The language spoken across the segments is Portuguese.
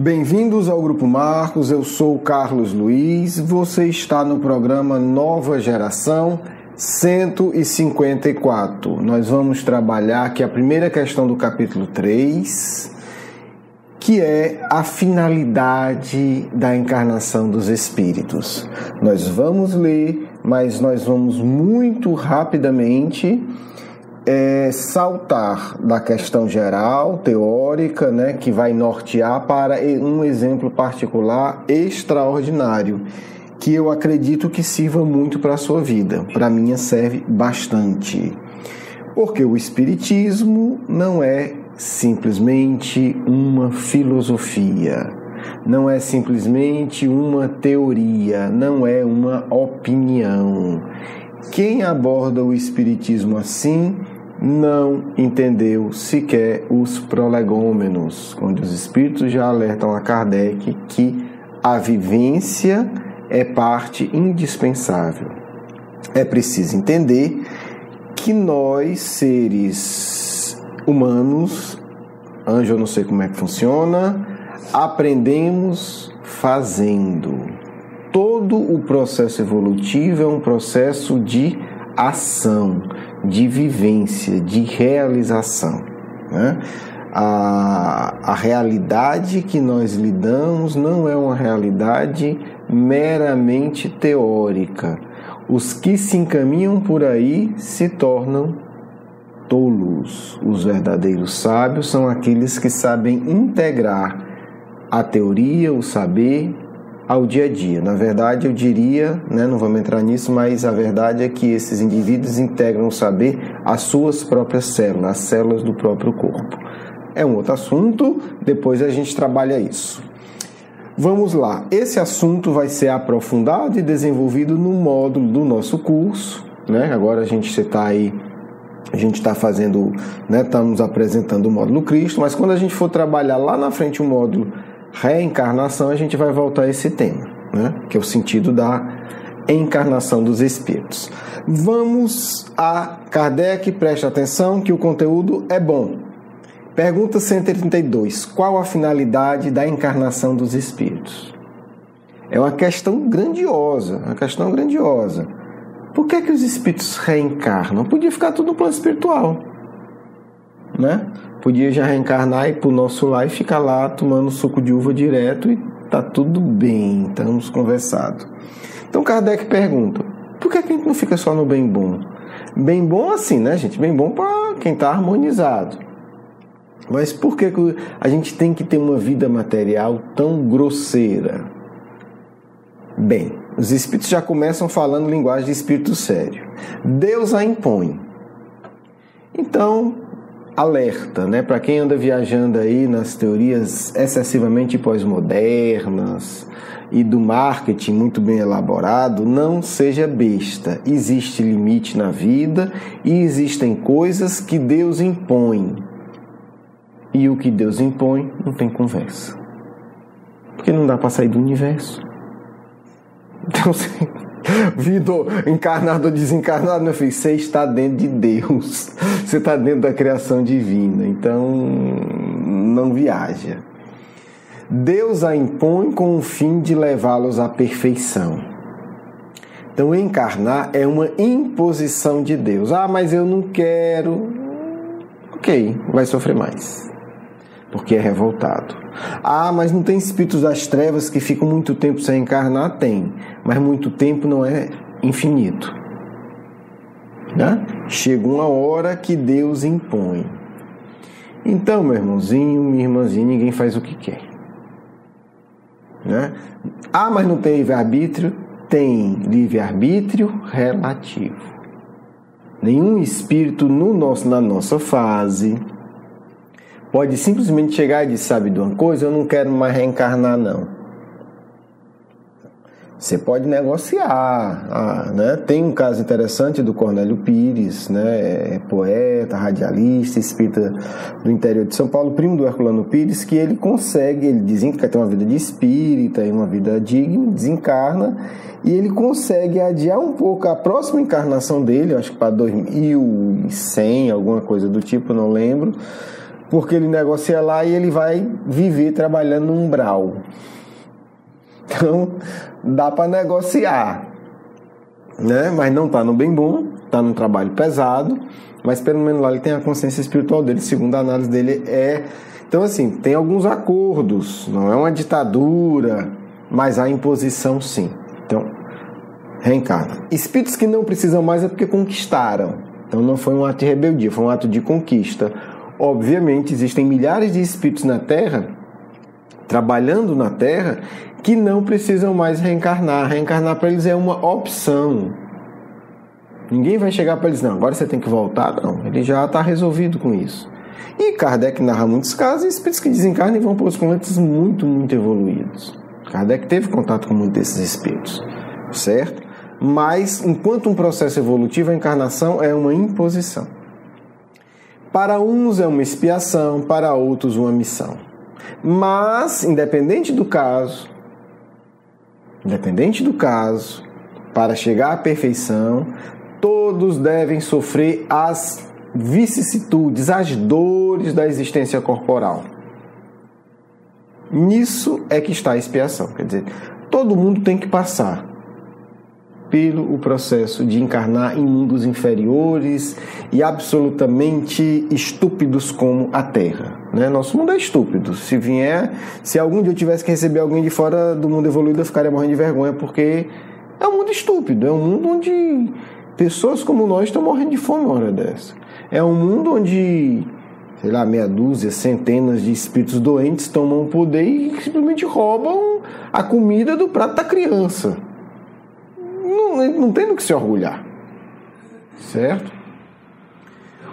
Bem-vindos ao Grupo Marcos, eu sou o Carlos Luiz, você está no programa Nova Geração 154. Nós vamos trabalhar aqui a primeira questão do capítulo 3, que é a finalidade da encarnação dos espíritos. Nós vamos ler, mas nós vamos muito rapidamente saltar da questão geral, teórica, né, que vai nortear para um exemplo particular extraordinário, que eu acredito que sirva muito para a sua vida. Para mim serve bastante. Porque o Espiritismo não é simplesmente uma filosofia, não é simplesmente uma teoria, não é uma opinião. Quem aborda o Espiritismo assim não entendeu sequer os prolegômenos, onde os espíritos já alertam a Kardec que a vivência é parte indispensável. É preciso entender que nós, seres humanos, anjo eu não sei como é que funciona, aprendemos fazendo. Todo o processo evolutivo é um processo de ação, de vivência, de realização, né? A realidade que nós lidamos não é uma realidade meramente teórica. Os que se encaminham por aí se tornam tolos. Os verdadeiros sábios são aqueles que sabem integrar a teoria, o saber, ao dia a dia. Na verdade, eu diria, né, não vamos entrar nisso, mas a verdade é que esses indivíduos integram o saber às suas próprias células, as células do próprio corpo. É um outro assunto, depois a gente trabalha isso. Vamos lá, esse assunto vai ser aprofundado e desenvolvido no módulo do nosso curso, né? Agora a gente está fazendo, né, estamos apresentando o módulo Cristo, mas quando a gente for trabalhar lá na frente o módulo Reencarnação, a gente vai voltar a esse tema, né? Que é o sentido da encarnação dos espíritos. Vamos a Kardec, preste atenção que o conteúdo é bom. Pergunta 132. Qual a finalidade da encarnação dos espíritos? É uma questão grandiosa, Por que os espíritos reencarnam? Podia ficar tudo no plano espiritual, né? Podia já reencarnar e ir para o nosso lar e ficar lá tomando suco de uva direto e tá tudo bem, estamos conversados. Então Kardec pergunta, por que a gente não fica só no bem bom? Bem bom assim, né, gente? Bem bom para quem está harmonizado. Mas por que a gente tem que ter uma vida material tão grosseira? Bem, os espíritos já começam falando linguagem de espírito sério. Deus a impõe. Então, alerta, né? Para quem anda viajando aí nas teorias excessivamente pós-modernas e do marketing muito bem elaborado, não seja besta. Existe limite na vida e existem coisas que Deus impõe. E o que Deus impõe não tem conversa. Porque não dá para sair do universo. Então, vida encarnado ou desencarnado, meu filho, você está dentro de Deus. Você está dentro da criação divina. Então, não viaja. Deus a impõe com o fim de levá-los à perfeição. Então, encarnar é uma imposição de Deus. Ah, mas eu não quero. Ok, vai sofrer mais. Porque é revoltado. Ah, mas não tem espíritos das trevas que ficam muito tempo sem encarnar? Tem. Mas muito tempo não é infinito. Né? Chega uma hora que Deus impõe. Então, meu irmãozinho, minha irmãzinha, ninguém faz o que quer. Né? Ah, mas não tem livre-arbítrio? Tem livre-arbítrio relativo. Nenhum espírito na nossa fase pode simplesmente chegar e dizer, sabe de uma coisa, eu não quero mais reencarnar, não. Você pode negociar, né? Tem um caso interessante do Cornélio Pires, né? É poeta, radialista, espírita do interior de São Paulo, primo do Herculano Pires, que ele dizem que quer ter uma vida de espírita e uma vida digna, desencarna, e ele consegue adiar um pouco a próxima encarnação dele, acho que para 2100, alguma coisa do tipo, não lembro, porque ele negocia lá e ele vai viver trabalhando no umbral. Então, dá para negociar, né? Mas não está no bem bom, está num trabalho pesado, mas pelo menos lá ele tem a consciência espiritual dele, segundo a análise dele Então, assim, tem alguns acordos, não é uma ditadura, mas há imposição sim. Então, reencarna. Espíritos que não precisam mais é porque conquistaram. Então não foi um ato de rebeldia, foi um ato de conquista. Obviamente, existem milhares de espíritos na Terra, trabalhando na Terra, que não precisam mais reencarnar. Reencarnar para eles é uma opção. Ninguém vai chegar para eles, não, agora você tem que voltar. Não, ele já está resolvido com isso. E Kardec narra muitos casos de espíritos que desencarnam e vão para os planetas muito, muito evoluídos. Kardec teve contato com muitos desses espíritos, certo? Mas, enquanto um processo evolutivo, a encarnação é uma imposição. Para uns é uma expiação, para outros uma missão. Mas, independente do caso, para chegar à perfeição, todos devem sofrer as vicissitudes, as dores da existência corporal. Nisso é que está a expiação. Quer dizer, todo mundo tem que passar pelo processo de encarnar em mundos inferiores e absolutamente estúpidos como a Terra, né? Nosso mundo é estúpido. Se algum dia eu tivesse que receber alguém de fora do mundo evoluído, eu ficaria morrendo de vergonha, porque é um mundo estúpido, é um mundo onde pessoas como nós estão morrendo de fome uma hora dessa. É um mundo onde, sei lá, meia dúzia, centenas de espíritos doentes tomam o poder e simplesmente roubam a comida do prato da criança. Não tem do que se orgulhar, certo?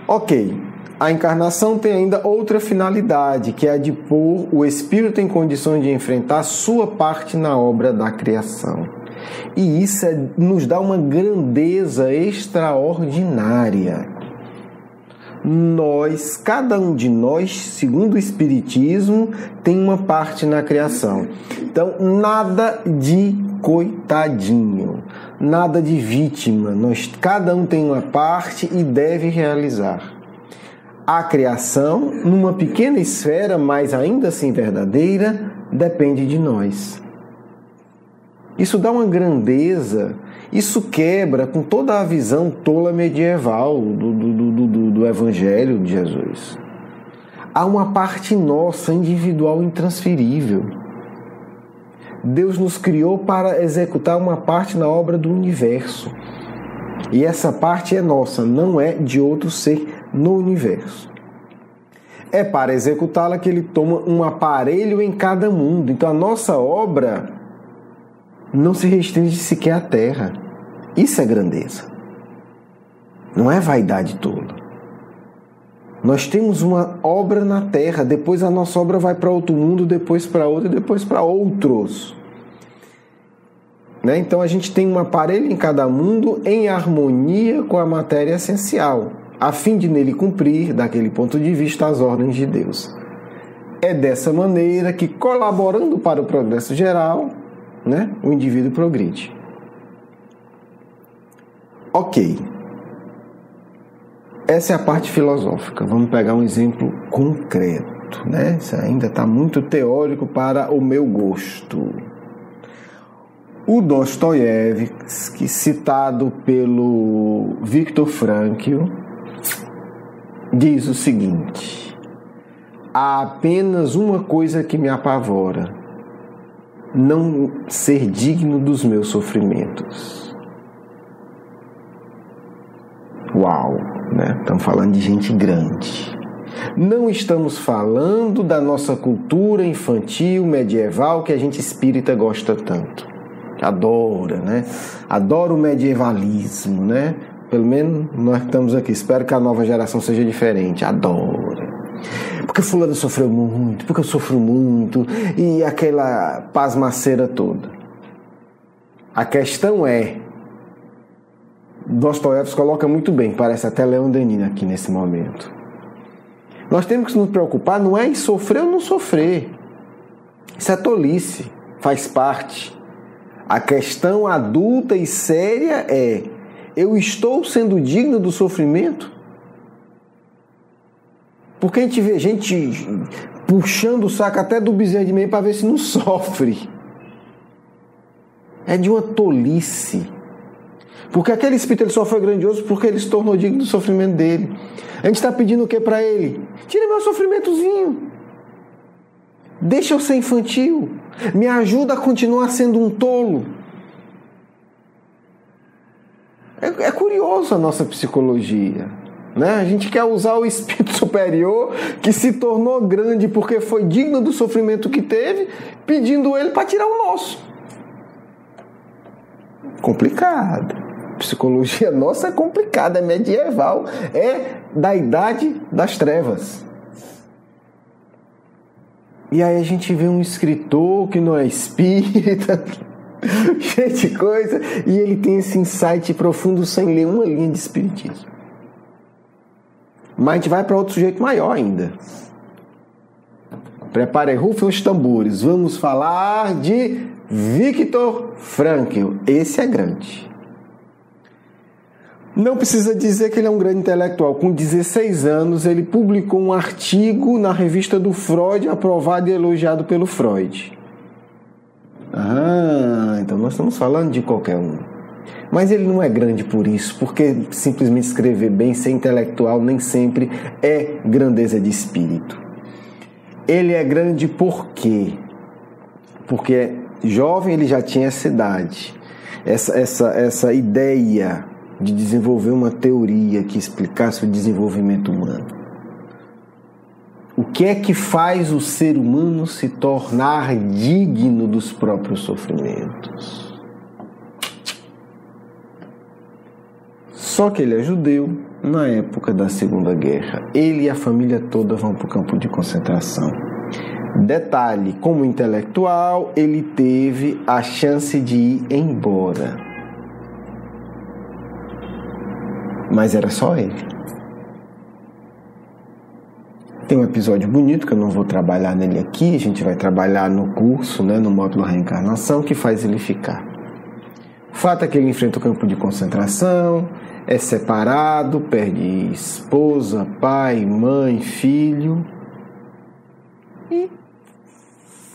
Ok, a encarnação tem ainda outra finalidade, que é a de pôr o espírito em condições de enfrentar a sua parte na obra da criação. E isso nos dá uma grandeza extraordinária. Cada um de nós, segundo o Espiritismo, tem uma parte na criação. Então, nada de coitadinho, nada de vítima. Cada um tem uma parte e deve realizar. A criação, numa pequena esfera, mas ainda assim verdadeira, depende de nós. Isso dá uma grandeza, isso quebra com toda a visão tola medieval do Evangelho de Jesus. Há uma parte nossa, individual, intransferível. Deus nos criou para executar uma parte na obra do universo. E essa parte é nossa, não é de outro ser no universo. É para executá-la que ele toma um aparelho em cada mundo. Então a nossa obra não se restringe sequer à Terra. Isso é grandeza. Não é vaidade tola. Nós temos uma obra na Terra, depois a nossa obra vai para outro mundo, depois para outro e depois para outros. Né? Então a gente tem um aparelho em cada mundo em harmonia com a matéria essencial, a fim de nele cumprir, daquele ponto de vista, as ordens de Deus. É dessa maneira que, colaborando para o progresso geral, né, o indivíduo progride. Ok. Essa é a parte filosófica. Vamos pegar um exemplo concreto, né? Isso ainda está muito teórico para o meu gosto. O Dostoiévski, citado pelo Viktor Frankl, diz o seguinte: há apenas uma coisa que me apavora: não ser digno dos meus sofrimentos. Uau, né? Estamos falando de gente grande. Não estamos falando da nossa cultura infantil, medieval, que a gente espírita gosta tanto. Adora, né? Adora o medievalismo, né? Pelo menos nós que estamos aqui. Espero que a nova geração seja diferente. Adora. Porque fulano sofreu muito, porque eu sofro muito, e aquela pasmaceira toda. A questão é, Dostoiévski coloca muito bem, parece até Leon Denis aqui nesse momento. Nós temos que nos preocupar, não é em sofrer ou não sofrer. Isso é tolice, faz parte. A questão adulta e séria é: eu estou sendo digno do sofrimento? Porque a gente vê gente puxando o saco até do bezerro de meio para ver se não sofre. É de uma tolice. Porque aquele espírito ele só foi grandioso porque ele se tornou digno do sofrimento dele. A gente está pedindo o que para ele? Tira meu sofrimentozinho. Deixa eu ser infantil. Me ajuda a continuar sendo um tolo. É curioso a nossa psicologia, né? A gente quer usar o espírito superior que se tornou grande porque foi digno do sofrimento que teve, pedindo ele para tirar o nosso. Complicado. A psicologia nossa é complicada, é medieval, é da idade das trevas. E aí a gente vê um escritor que não é espírita, cheio de coisa, e ele tem esse insight profundo sem ler uma linha de espiritismo. Mas a gente vai para outro sujeito maior ainda. Preparem, rufem os tambores. Vamos falar de Viktor Frankl. Esse é grande. Não precisa dizer que ele é um grande intelectual. Com 16 anos, ele publicou um artigo na revista do Freud, aprovado e elogiado pelo Freud. Então nós estamos falando de qualquer um. Mas ele não é grande por isso, porque simplesmente escrever bem, ser intelectual, nem sempre é grandeza de espírito. Ele é grande por quê? Porque jovem ele já tinha essa idade, essa ideia de desenvolver uma teoria que explicasse o desenvolvimento humano. O que é que faz o ser humano se tornar digno dos próprios sofrimentos? Só que ele é judeu na época da Segunda Guerra. Ele e a família toda vão para o campo de concentração. Detalhe, como intelectual, ele teve a chance de ir embora. Mas era só ele. Tem um episódio bonito, que eu não vou trabalhar nele aqui, a gente vai trabalhar no curso, né, no módulo Reencarnação, que faz ele ficar. O fato é que ele enfrenta o campo de concentração, é separado, perde esposa, pai, mãe, filho, e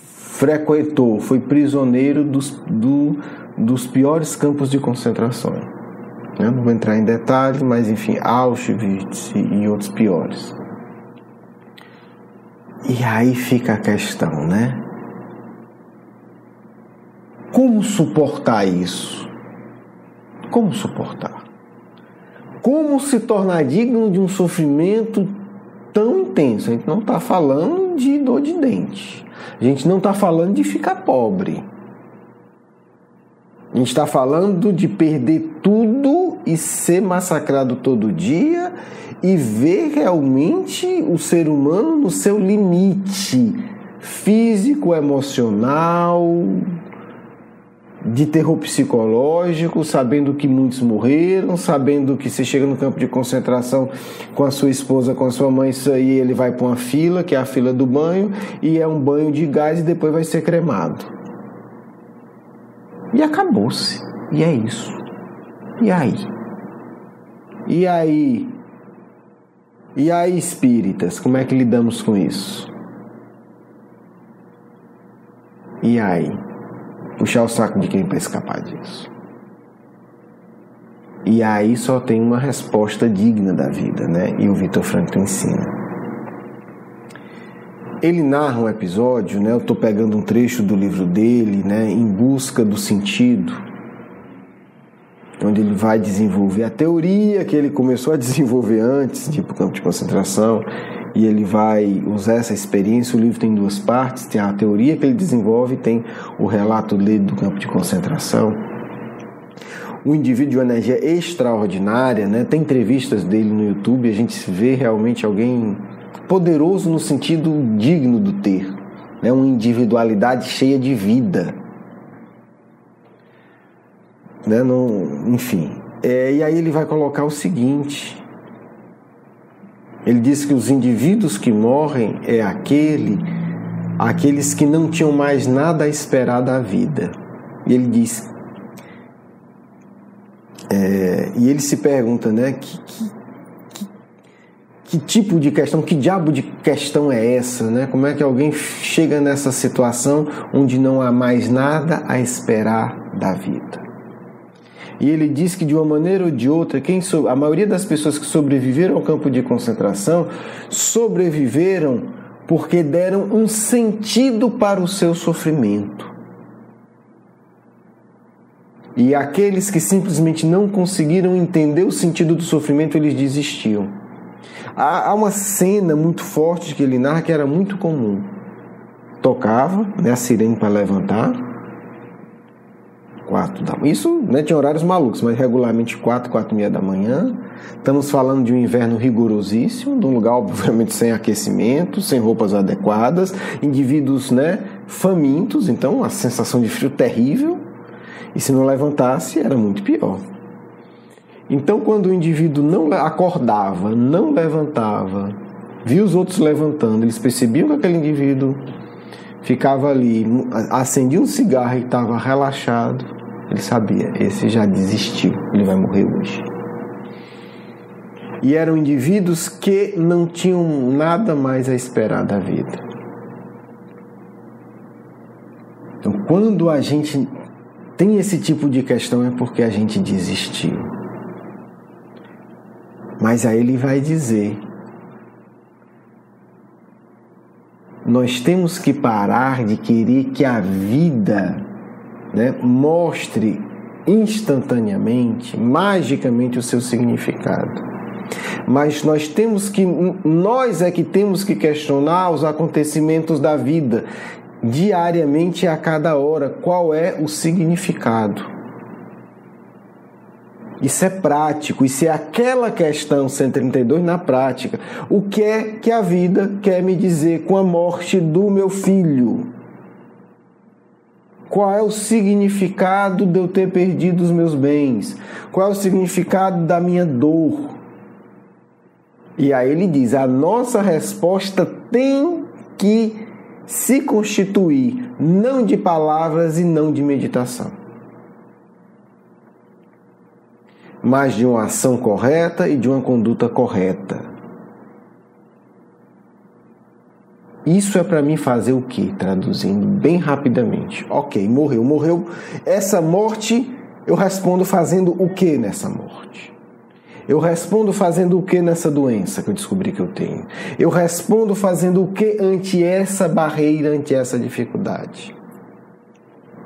frequentou, foi prisioneiro dos piores campos de concentração. Eu não vou entrar em detalhes, mas enfim, Auschwitz e outros piores. E aí fica a questão, né? Como suportar isso? Como suportar? Como se tornar digno de um sofrimento tão intenso? A gente não está falando de dor de dente. A gente não está falando de ficar pobre. A gente está falando de perder tudo e ser massacrado todo dia e ver realmente o ser humano no seu limite físico, emocional, de terror psicológico, sabendo que muitos morreram, sabendo que você chega no campo de concentração com a sua esposa, com a sua mãe, isso aí ele vai para uma fila, que é a fila do banho, e é um banho de gás e depois vai ser cremado. E acabou-se. E é isso. E aí? E aí? E aí, espíritas, como é que lidamos com isso? E aí? Puxar o saco de quem para escapar disso? E aí só tem uma resposta digna da vida, né? E o Viktor Frankl ensina. Ele narra um episódio, né? Eu estou pegando um trecho do livro dele, né? Em busca do sentido, onde ele vai desenvolver a teoria que ele começou a desenvolver antes, tipo campo de concentração, e ele vai usar essa experiência. O livro tem duas partes, tem a teoria que ele desenvolve, tem o relato dele do campo de concentração. O indivíduo de uma energia extraordinária, né? Tem entrevistas dele no YouTube, a gente vê realmente alguém poderoso no sentido digno do ter, né? Uma individualidade cheia de vida, né? Enfim, e aí ele vai colocar o seguinte: ele diz que os indivíduos que morrem é aqueles que não tinham mais nada a esperar da vida. E ele diz, e ele se pergunta, né, Que tipo de questão, que diabo de questão é essa, né? Como é que alguém chega nessa situação onde não há mais nada a esperar da vida? E ele diz que de uma maneira ou de outra, a maioria das pessoas que sobreviveram ao campo de concentração sobreviveram porque deram um sentido para o seu sofrimento. E aqueles que simplesmente não conseguiram entender o sentido do sofrimento, eles desistiam. Há uma cena muito forte que ele narra que era muito comum. Tocava, né, a sirene para levantar. 4 da manhã. Isso, né, tinha horários malucos, mas regularmente 4h30 da manhã. Estamos falando de um inverno rigorosíssimo, de um lugar obviamente sem aquecimento, sem roupas adequadas, indivíduos, né, famintos, então a sensação de frio terrível. E se não levantasse, era muito pior. Então, quando o indivíduo não acordava, não levantava, via os outros levantando, eles percebiam que aquele indivíduo ficava ali, acendia um cigarro e estava relaxado, ele sabia, esse já desistiu, ele vai morrer hoje. E eram indivíduos que não tinham nada mais a esperar da vida. Então, quando a gente tem esse tipo de questão, é porque a gente desistiu. Mas aí ele vai dizer: nós temos que parar de querer que a vida, né, mostre instantaneamente, magicamente o seu significado. Mas nós é que temos que questionar os acontecimentos da vida, diariamente, a cada hora, qual é o significado. Isso é prático, isso é aquela questão 132 na prática. O que é que a vida quer me dizer com a morte do meu filho? Qual é o significado de eu ter perdido os meus bens? Qual é o significado da minha dor? E aí ele diz, a nossa resposta tem que se constituir não de palavras e não de meditação, mas de uma ação correta e de uma conduta correta. Isso é para mim fazer o quê? Traduzindo bem rapidamente. Ok, morreu. Essa morte, eu respondo fazendo o quê nessa morte? Eu respondo fazendo o que nessa doença que eu descobri que eu tenho? Eu respondo fazendo o que ante essa barreira, ante essa dificuldade?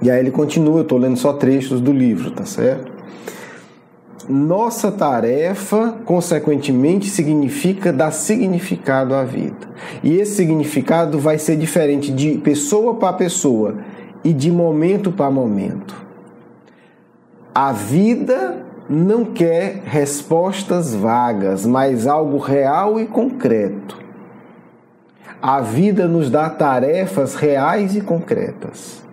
E aí ele continua, eu estou lendo só trechos do livro, tá certo? Nossa tarefa, consequentemente, dá significado à vida. E esse significado vai ser diferente de pessoa para pessoa e de momento para momento. A vida não quer respostas vagas, mas algo real e concreto. A vida nos dá tarefas reais e concretas.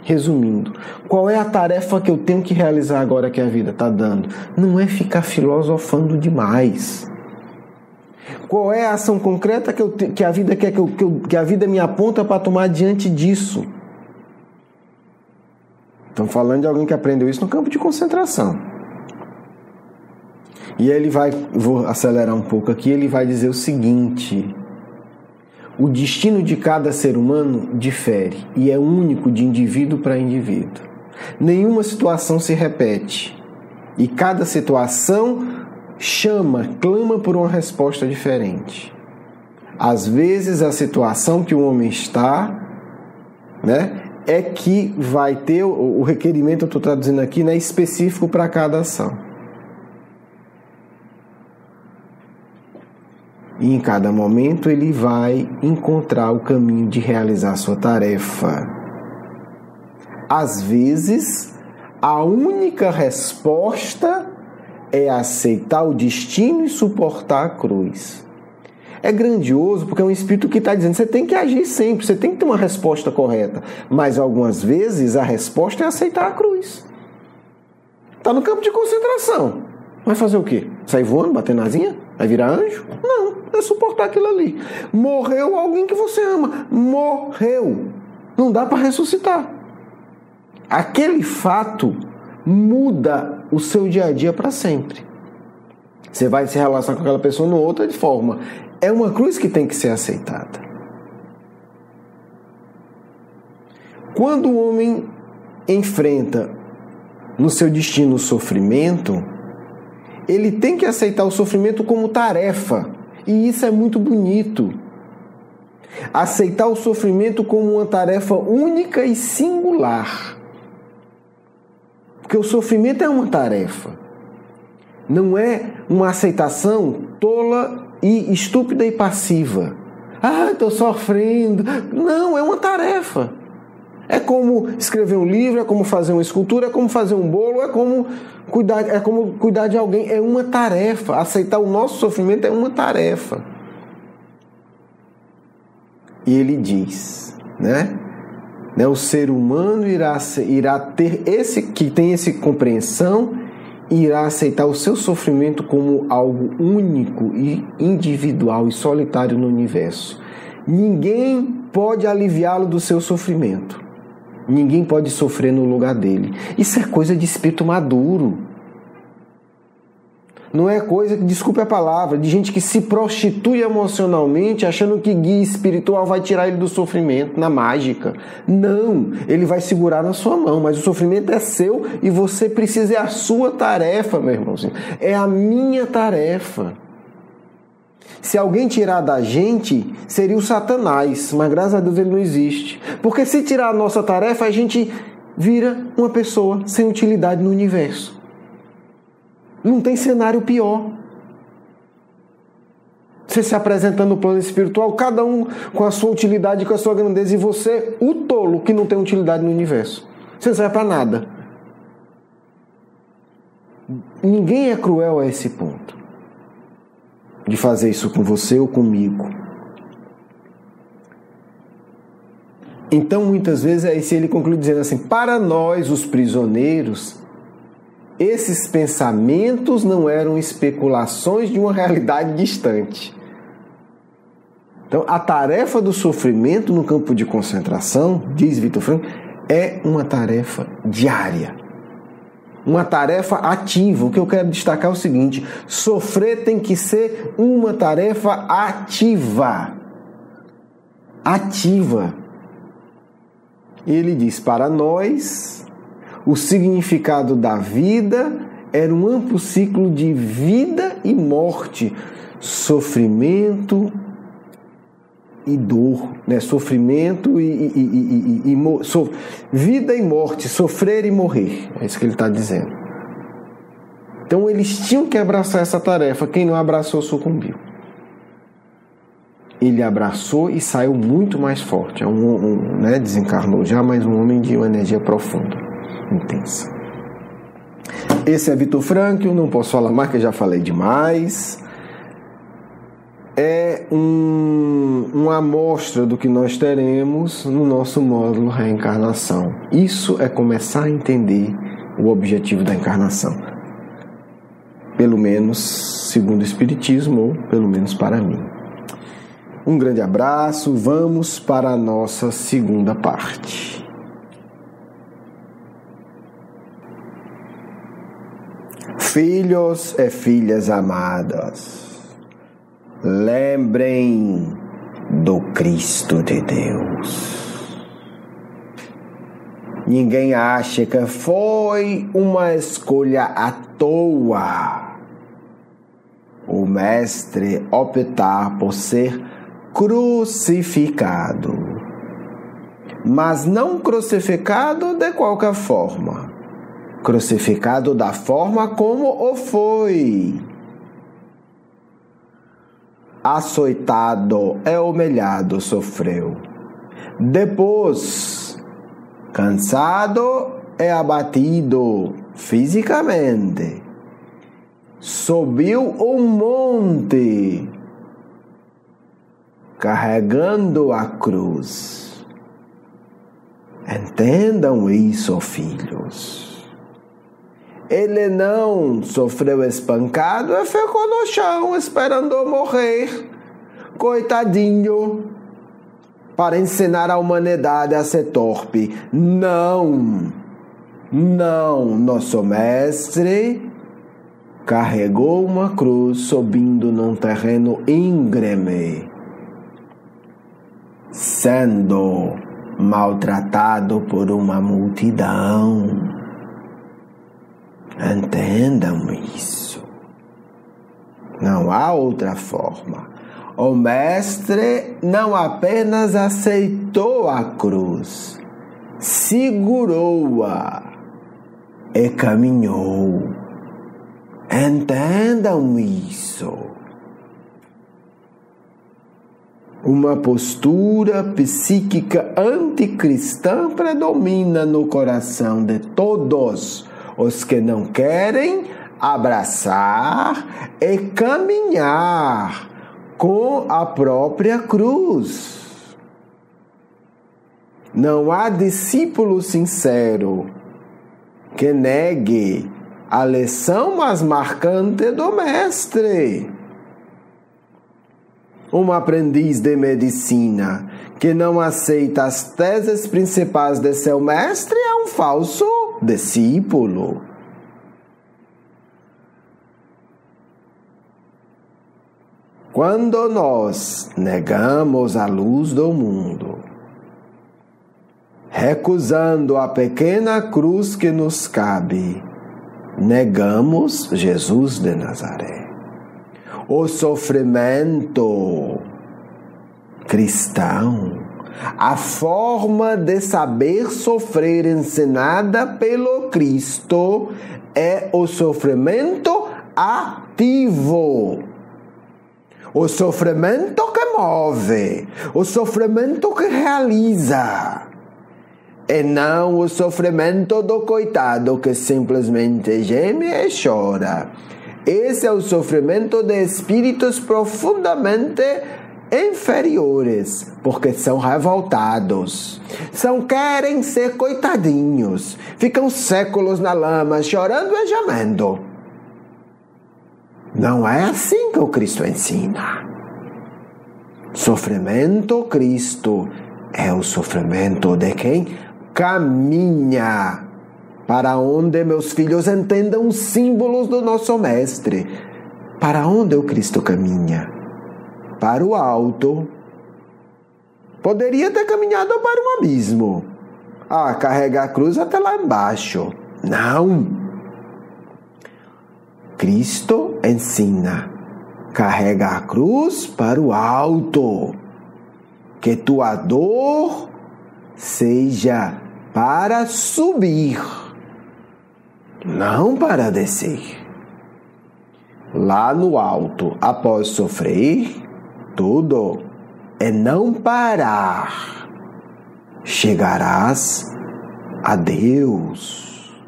Resumindo, qual é a tarefa que eu tenho que realizar agora que a vida está dando? Não é ficar filosofando demais. Qual é a ação concreta que a vida quer que a vida me aponta para tomar diante disso? Estamos falando de alguém que aprendeu isso no campo de concentração. E aí vou acelerar um pouco aqui, ele vai dizer o seguinte: o destino de cada ser humano difere e é único de indivíduo para indivíduo. Nenhuma situação se repete e cada situação clama por uma resposta diferente. Às vezes a situação que o homem está, né, é que vai ter o requerimento, eu estou traduzindo aqui, né, específico para cada ação. E em cada momento ele vai encontrar o caminho de realizar a sua tarefa. Às vezes, a única resposta é aceitar o destino e suportar a cruz. É grandioso porque é um espírito que está dizendo, você tem que agir sempre, você tem que ter uma resposta correta. Mas algumas vezes a resposta é aceitar a cruz. Está no campo de concentração. Vai fazer o quê? Sair voando, bater na asinha? Vai virar anjo? Não, é suportar aquilo ali. Morreu alguém que você ama. Morreu. Não dá para ressuscitar. Aquele fato muda o seu dia a dia para sempre. Você vai se relacionar com aquela pessoa de outra forma. É uma cruz que tem que ser aceitada. Quando o homem enfrenta no seu destino o sofrimento, ele tem que aceitar o sofrimento como tarefa. E isso é muito bonito. Aceitar o sofrimento como uma tarefa única e singular. Porque o sofrimento é uma tarefa. Não é uma aceitação tola e estúpida e passiva. Estou sofrendo. Não, é uma tarefa. É como escrever um livro, é como fazer uma escultura, é como fazer um bolo, é como cuidar de alguém. É uma tarefa. Aceitar o nosso sofrimento é uma tarefa. E ele diz, né? O ser humano irá ter que tem essa compreensão, irá aceitar o seu sofrimento como algo único e individual e solitário no universo. Ninguém pode aliviá-lo do seu sofrimento. Ninguém pode sofrer no lugar dele. Isso é coisa de espírito maduro. Não é coisa, desculpe a palavra, de gente que se prostitui emocionalmente achando que guia espiritual vai tirar ele do sofrimento, na mágica. Não, ele vai segurar na sua mão, mas o sofrimento é seu e você precisa, é a sua tarefa, meu irmãozinho. É a minha tarefa. Se alguém tirar da gente, seria o Satanás, mas graças a Deus ele não existe. Porque se tirar a nossa tarefa, a gente vira uma pessoa sem utilidade no universo. Não tem cenário pior. Você se apresentando no plano espiritual, cada um com a sua utilidade, com a sua grandeza, e você, o tolo, que não tem utilidade no universo. Você não serve para nada. Ninguém é cruel a esse ponto de fazer isso com você ou comigo. Então, muitas vezes, ele conclui dizendo assim: para nós, os prisioneiros, esses pensamentos não eram especulações de uma realidade distante. Então, a tarefa do sofrimento no campo de concentração, diz Viktor Frankl, é uma tarefa diária. Uma tarefa ativa. O que eu quero destacar é o seguinte: sofrer tem que ser uma tarefa ativa. Ativa. Ele diz: para nós, o significado da vida era um amplo ciclo de vida e morte, sofrimento e dor, né? Sofrimento vida e morte, sofrer e morrer. É isso que ele está dizendo. Então eles tinham que abraçar essa tarefa. Quem não abraçou sucumbiu. Ele abraçou e saiu muito mais forte. Né? Desencarnou já, mas um homem de uma energia profunda, intensa. Esse é Viktor Frankl, não posso falar mais, que eu já falei demais. É uma amostra do que nós teremos no nosso módulo Reencarnação. Isso é começar a entender o objetivo da encarnação. Pelo menos segundo o Espiritismo, ou pelo menos para mim. Um grande abraço, vamos para a nossa segunda parte. Filhos e filhas amadas, lembrem do Cristo de Deus. Ninguém acha que foi uma escolha à toa o Mestre optar por ser crucificado, mas não crucificado de qualquer forma, crucificado da forma como o foi. Açoitado e humilhado sofreu. Depois, cansado e abatido fisicamente, subiu um monte, carregando a cruz. Entendam isso, filhos. Ele não sofreu espancado e ficou no chão esperando morrer, coitadinho, para ensinar a humanidade a ser torpe. Não, nosso mestre carregou uma cruz subindo num terreno íngreme, sendo maltratado por uma multidão. Entendam isso. Não há outra forma. O Mestre não apenas aceitou a cruz, segurou-a e caminhou. Entendam isso. Uma postura psíquica anticristã predomina no coração de todos os que não querem abraçar e caminhar com a própria cruz. Não há discípulo sincero que negue a lição mais marcante do Mestre. Um aprendiz de medicina que não aceita as teses principais de seu mestre é um falso discípulo. Quando nós negamos a luz do mundo, recusando a pequena cruz que nos cabe, negamos Jesus de Nazaré. O sofrimento cristão, a forma de saber sofrer ensinada pelo Cristo é o sofrimento ativo. O sofrimento que move, o sofrimento que realiza. E não o sofrimento do coitado que simplesmente geme e chora. Esse é o sofrimento de espíritos profundamente inferiores, porque são revoltados. Querem ser coitadinhos. Ficam séculos na lama, chorando e gemendo. Não é assim que o Cristo ensina. Sofrimento Cristo é o sofrimento de quem caminha para onde meus filhos entendam os símbolos do nosso Mestre. Para onde o Cristo caminha? Para o alto. Poderia ter caminhado para um abismo. Carregar a cruz até lá embaixo. Não. Cristo ensina. Carrega a cruz para o alto. Que tua dor seja para subir, não para descer. Lá no alto, após sofrer tudo, é não parar. Chegarás a Deus.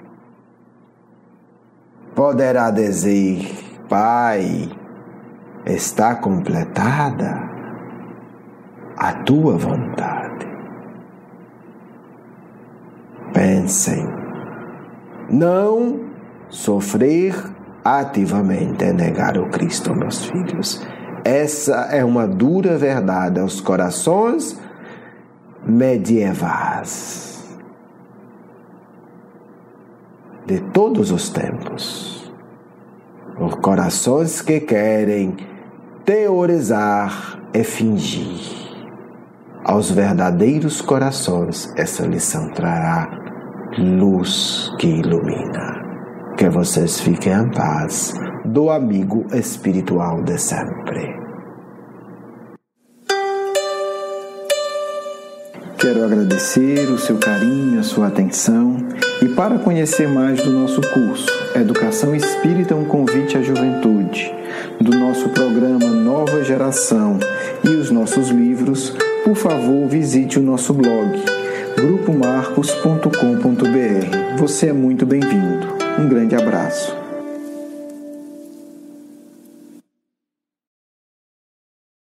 Poderá dizer: Pai, está completada a tua vontade. Pensem, não sofrer ativamente é negar o Cristo, meus filhos. Essa é uma dura verdade aos corações medievais de todos os tempos. Os corações que querem teorizar e fingir. Aos verdadeiros corações, essa lição trará luz que ilumina. Que vocês fiquem em paz do amigo espiritual de sempre. Quero agradecer o seu carinho, a sua atenção e para conhecer mais do nosso curso Educação Espírita, um convite à juventude, do nosso programa Nova Geração e os nossos livros, por favor, visite o nosso blog grupomarcos.com.br. Você é muito bem-vindo. Um grande abraço.